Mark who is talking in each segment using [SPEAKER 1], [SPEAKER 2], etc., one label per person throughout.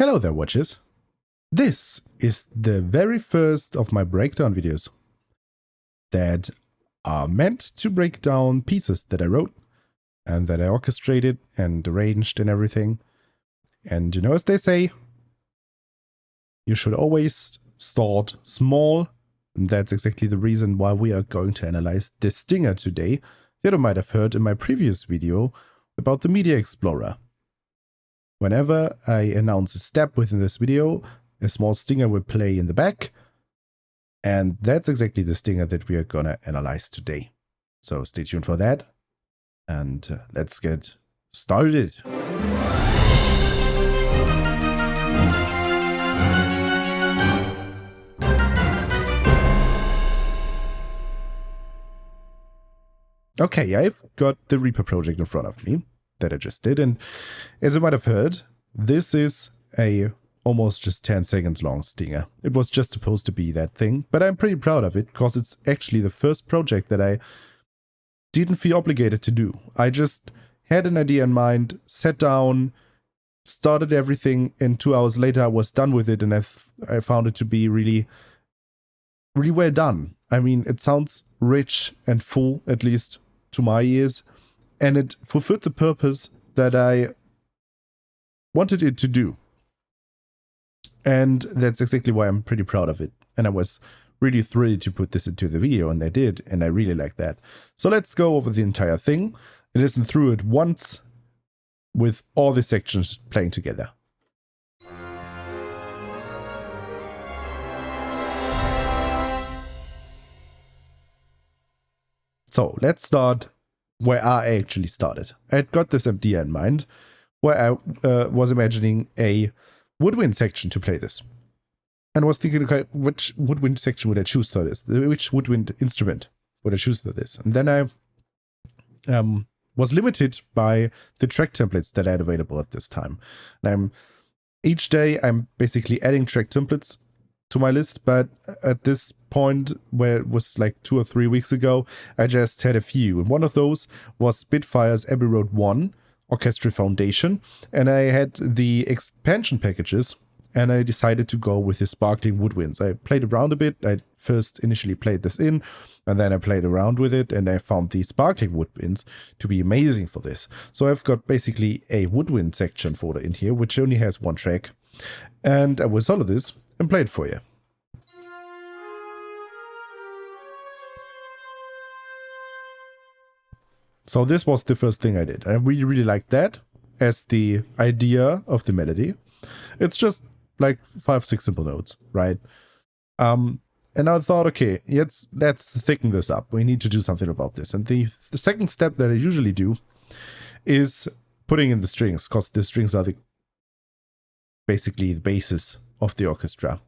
[SPEAKER 1] Hello there, watchers. This is the very first of my breakdown videos that are meant to break down pieces that I wrote and that I orchestrated and arranged and everything. And you know, as they say, you should always start small. And that's exactly the reason why we are going to analyze the Stinger today, that you might have heard in my previous video about the Media Explorer. Whenever I announce a step within this video, a small stinger will play in the back. And that's exactly the stinger that we are going to analyze today. So stay tuned for that. And let's get started. Okay, I've got the Reaper project in front of me that I just did, and as you might have heard, this is a almost just 10 seconds long stinger. It was just supposed to be that thing, but I'm pretty proud of it because it's actually the first project that I didn't feel obligated to do. I just had an idea in mind, sat down, started everything, and 2 hours later I was done with it, and I found it to be really well done. I mean, it sounds rich and full, at least to my ears, and it fulfilled the purpose that I wanted it to do. And that's exactly why I'm pretty proud of it. And I was really thrilled to put this into the video, and I did, and I really like that. So let's go over the entire thing and listen through it once with all the sections playing together. So let's start where I actually started. I had got this idea in mind where I was imagining a woodwind section to play this. And was thinking, okay, which woodwind section would I choose for this? Which woodwind instrument would I choose for this? And then I was limited by the track templates that I had available at this time. And each day I'm basically adding track templates to my list, but at this point, where it was like 2 or 3 weeks ago, I just had a few. And one of those was Spitfire's Abbey Road 1 Orchestral Foundation, and I had the expansion packages, and I decided to go with the Sparkling Woodwinds. I played around a bit. I first initially played this in, and then I played around with it, and I found the Sparkling Woodwinds to be amazing for this. So I've got basically a woodwind section folder in here, which only has one track, and I will solo this and play it for you. So this was the first thing I did. I really liked that as the idea of the melody. It's just like 5-6 simple notes, right? And I thought, okay, let's thicken this up. We need to do something about this. And the second step that I usually do is putting in the strings, because the strings are basically the basis of the orchestra.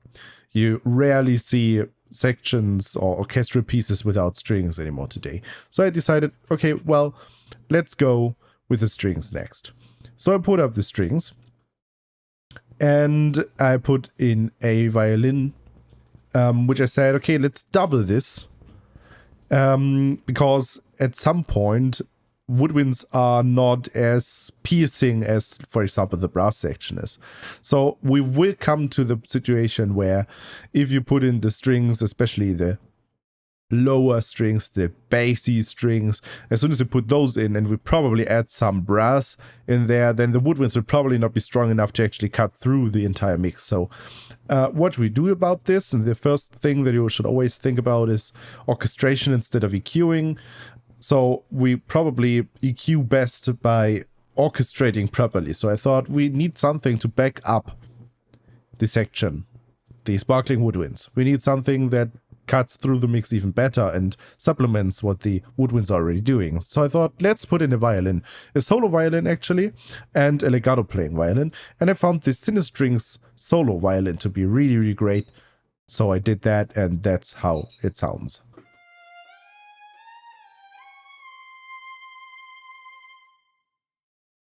[SPEAKER 1] You rarely see sections or orchestral pieces without strings anymore today. So I decided, okay, well, let's go with the strings next. So I put up the strings and I put in a violin, which I said, okay, let's double this, because at some point woodwinds are not as piercing as, for example, the brass section is. So we will come to the situation where if you put in the strings, especially the lower strings, the bassy strings, as soon as you put those in, and we probably add some brass in there, then the woodwinds will probably not be strong enough to actually cut through the entire mix. So what we do about this, and the first thing that you should always think about, is orchestration instead of EQing. So we probably EQ best by orchestrating properly. So I thought we need something to back up the section, the Sparkling Woodwinds. We need something that cuts through the mix even better and supplements what the woodwinds are already doing. So I thought, let's put in a violin, a solo violin actually, and a legato playing violin. And I found the Cinestrings solo violin to be really great. So I did that, and that's how it sounds.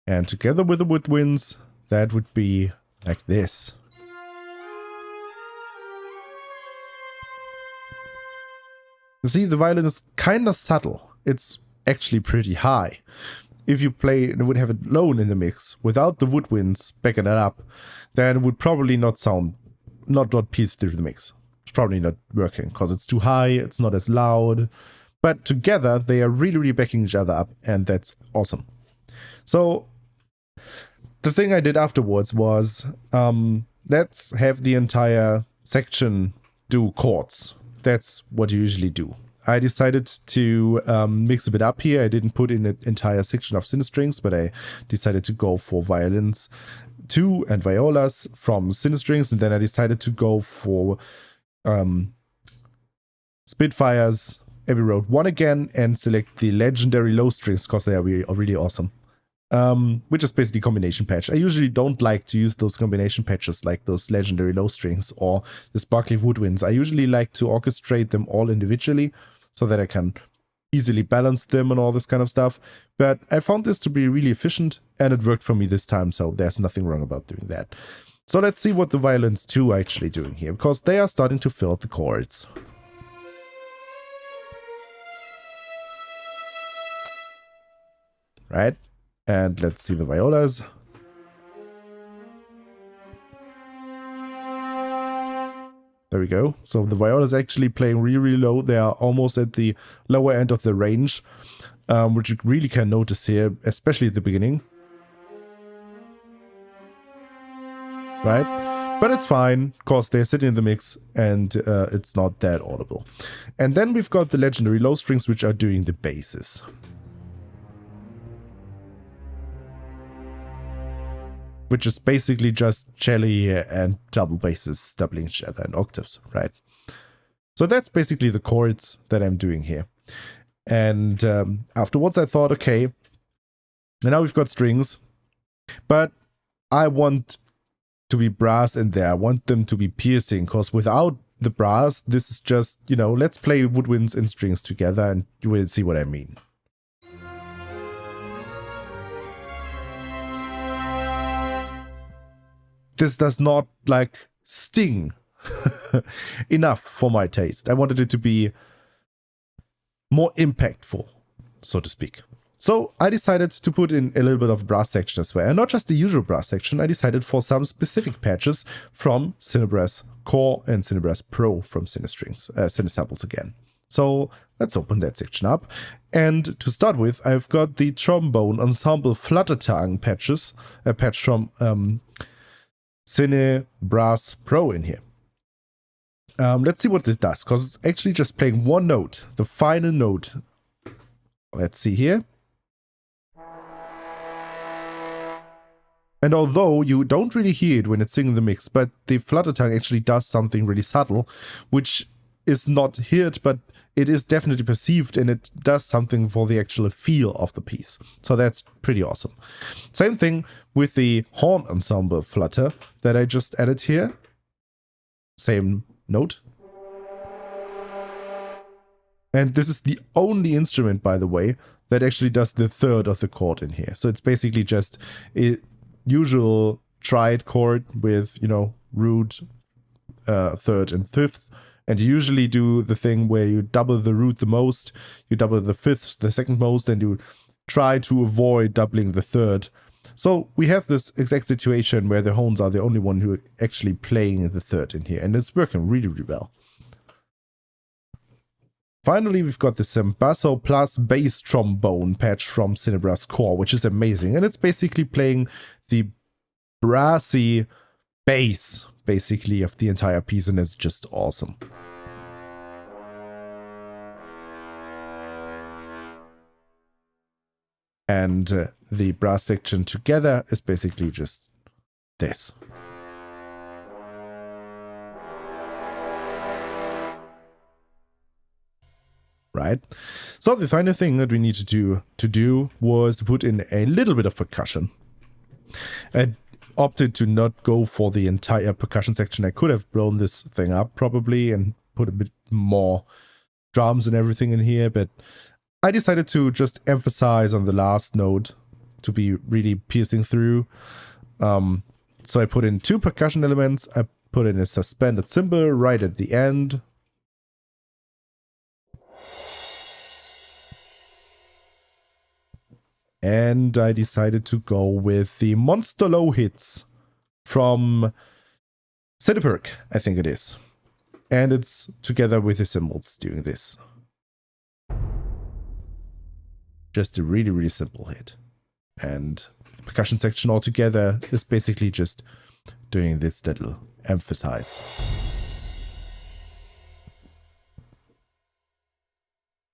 [SPEAKER 1] And together with the woodwinds, that would be like this. You see, the violin is kind of subtle. It's actually pretty high. if you would have it alone in the mix without the woodwinds backing it up, then it would probably not piece through the mix. It's probably not working because it's too high, it's not as loud. But together they are really, really backing each other up, and that's awesome. So the thing I did afterwards was, let's have the entire section do chords. That's what you usually do. I decided to mix a bit up here. I didn't put in an entire section of strings, but I decided to go for violins 2 and violas from strings, and then I decided to go for Spitfires Abbey Road 1 again and select the legendary low strings because they are really awesome. Which is basically combination patch. I usually don't like to use those combination patches like those legendary low strings or the sparkly woodwinds. I usually like to orchestrate them all individually so that I can easily balance them and all this kind of stuff. But I found this to be really efficient and it worked for me this time, so there's nothing wrong about doing that. So let's see what the violins 2 are actually doing here, because they are starting to fill the chords. Right? And let's see the violas. There we go. So the violas actually playing really, really low. They are almost at the lower end of the range, which you really can notice here, especially at the beginning. Right? But it's fine, because they're sitting in the mix and it's not that audible. And then we've got the legendary low strings, which are doing the basses. Which is basically just cello and double basses doubling each other in octaves, right? So that's basically the chords that I'm doing here. And afterwards I thought, okay, now we've got strings, but I want to be brass in there. I want them to be piercing, because without the brass, this is just, you know, let's play woodwinds and strings together and you will see what I mean. This does not like sting enough for my taste. I wanted it to be more impactful, so to speak. So I decided to put in a little bit of brass section as well. And not just the usual brass section, I decided for some specific patches from Cinebrass Core and Cinebrass Pro from Cinesamples again. So let's open that section up. And to start with, I've got the Trombone Ensemble Flutter Tongue patches, a patch from Cinebrass Pro in here. Let's see what it does, because it's actually just playing one note, the final note. Let's see here. And although you don't really hear it when it's singing the mix, but the flutter tongue actually does something really subtle, which is not heard, but it is definitely perceived, and it does something for the actual feel of the piece. So that's pretty awesome. Same thing with the horn ensemble flutter that I just added here. Same note. And this is the only instrument, by the way, that actually does the third of the chord in here. So it's basically just a usual triad chord with, you know, root, third and fifth. And you usually do the thing where you double the root the most, you double the fifth the second most, and you try to avoid doubling the third. So we have this exact situation where the horns are the only one who are actually playing the third in here, and it's working really, really well. Finally, we've got the basso plus bass trombone patch from Cinebrass Core, which is amazing, and it's basically playing the brassy bass, basically, of the entire piece, and it's just awesome. And the brass section together is basically just this. Right? So the final thing that we needed to do was to put in a little bit of percussion. I opted to not go for the entire percussion section. I could have blown this thing up probably and put a bit more drums and everything in here, but I decided to just emphasize on the last note to be really piercing through. So I put in 2 percussion elements. I put in a suspended cymbal right at the end. And I decided to go with the Monster Low hits from Cineperk, I think it is. And it's together with the cymbals doing this. Just a really, really simple hit. And the percussion section altogether is basically just doing this little emphasize.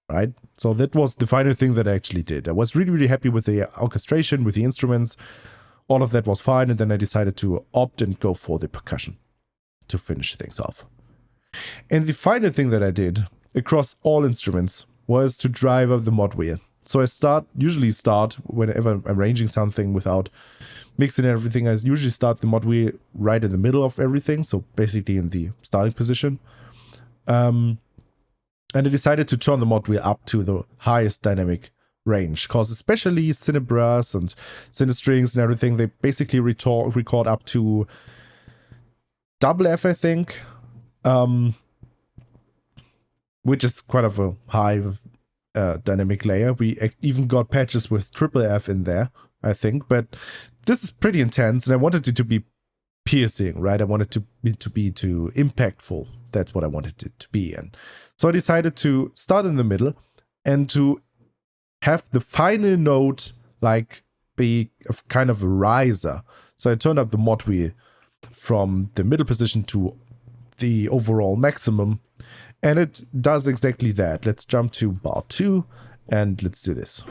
[SPEAKER 1] Right? So that was the final thing that I actually did. I was really, really happy with the orchestration, with the instruments. All of that was fine. And then I decided to opt and go for the percussion to finish things off. And the final thing that I did across all instruments was to drive up the modwheel. So I usually start whenever I'm arranging something without mixing everything. I usually start the modwheel right in the middle of everything. So basically in the starting position. And I decided to turn the modwheel up to the highest dynamic range, because especially Cinebrass and Cinestrings and everything, they basically record up to double F, I think, which is quite of a high dynamic layer. We even got patches with triple F in there, I think, but this is pretty intense, and I wanted it to be piercing, right? I wanted it to be too impactful. That's what I wanted it to be. And so I decided to start in the middle and to have the final note like be kind of a riser. So I turned up the modwheel from the middle position to the overall maximum, and it does exactly that. Let's jump to bar 2 and let's do this.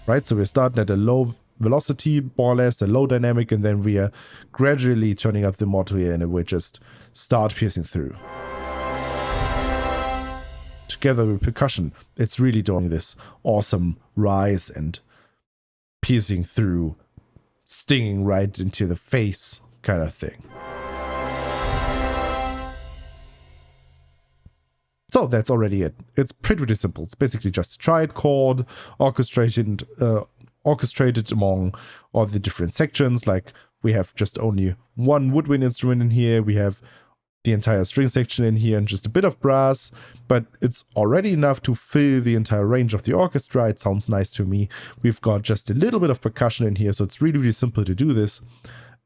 [SPEAKER 1] Right, so we're starting at a low velocity, more or less, a low dynamic, and then we are gradually turning up the modwheel and it will just start piercing through. Together with percussion, it's really doing this awesome rise and piercing through, stinging right into the face kind of thing. So that's already it. It's pretty simple. It's basically just a triad chord, orchestrated among all the different sections. Like we have just only one woodwind instrument in here. We have the entire string section in here and just a bit of brass, but it's already enough to fill the entire range of the orchestra. It sounds nice to me. We've got just a little bit of percussion in here, so it's really, really simple to do this.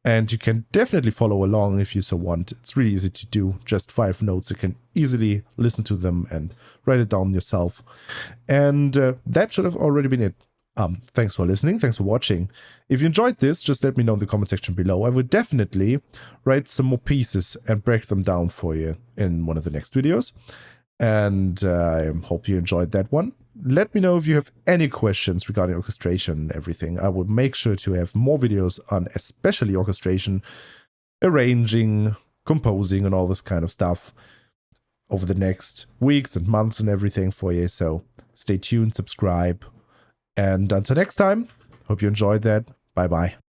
[SPEAKER 1] And you can definitely follow along if you so want. It's really easy to do, just 5 notes. You can easily listen to them and write it down yourself. And that should have already been it. Thanks for listening. Thanks for watching. If you enjoyed this, just let me know in the comment section below. I will definitely write some more pieces and break them down for you in one of the next videos. And I hope you enjoyed that one. Let me know if you have any questions regarding orchestration and everything. I will make sure to have more videos on especially orchestration, arranging, composing, and all this kind of stuff over the next weeks and months and everything for you. So stay tuned, subscribe. And until next time, hope you enjoyed that. Bye-bye.